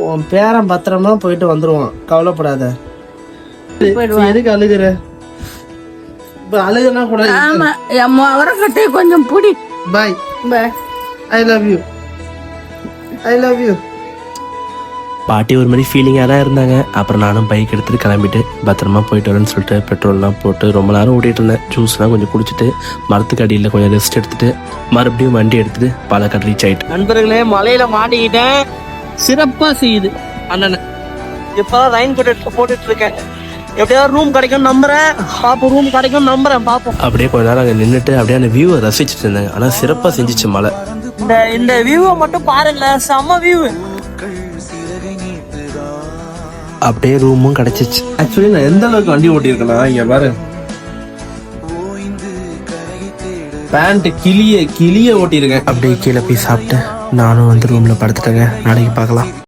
உன் பேரன் பத்திரமா போயிட்டு வந்துருவான், கவலைப்படாத. எதுக்கு அழுகுற? இப்ப அழுகுனா கூட அவரக்கட்டை கொஞ்சம் புடி. Bye bye. I love you, I love you. பாட்டி ஒரு மாதிரி ஃபீலிங்காக தான் இருந்தாங்க. அப்புறம் நானும் பைக் எடுத்துகிட்டு கிளம்பிட்டு பத்திரமா போயிட்டு வரேன்னு சொல்லிட்டு பெட்ரோல்லாம் போட்டு ரொம்ப நேரம் ஓட்டிகிட்டு இருந்தேன். ஜூஸ்லாம் கொஞ்சம் குடிச்சிட்டு மரத்துக்கு அடியில் கொஞ்சம் ரெஸ்ட் எடுத்துட்டு மறுபடியும் வண்டி எடுத்துட்டு பாலக்காடு ரீச் ஆகிட்டு. நண்பர்களே, மலையில மாட்டிக்கிட்டேன். சிறப்பாக செய்யுது அண்ணனை. இப்போதான் லைன் போட்டுட்டு இருக்கேன். எப்படியாவது ரூம் கிடைக்கும் நம்புறேன். பாப்போம், ரூம் கிடைக்கும் நம்புறேன், பாப்போம். அப்படியே கொஞ்ச நேரம் அங்கே நின்றுட்டு அப்படியே அந்த வியூவை ரசிச்சுட்டு இருந்தேங்க. ஆனால் சிறப்பாக செஞ்சிச்சு மலை. இந்த வியூவை மட்டும் பாருங்கள, செம்ம வியூ. அப்படியே ரூமும் கிடைச்சிச்சு. ஆக்சுவலி நான் எந்த அளவுக்கு வண்டி ஓட்டியிருக்கேன்னா, இங்க பாரு, பேண்ட் கிளிய ஓட்டியிருக்கேன். அப்படியே கீழே போய் சாப்பிட்டு நானும் வந்து ரூமில் படுத்துட்டேங்க. நாளைக்கு பார்க்கலாம்.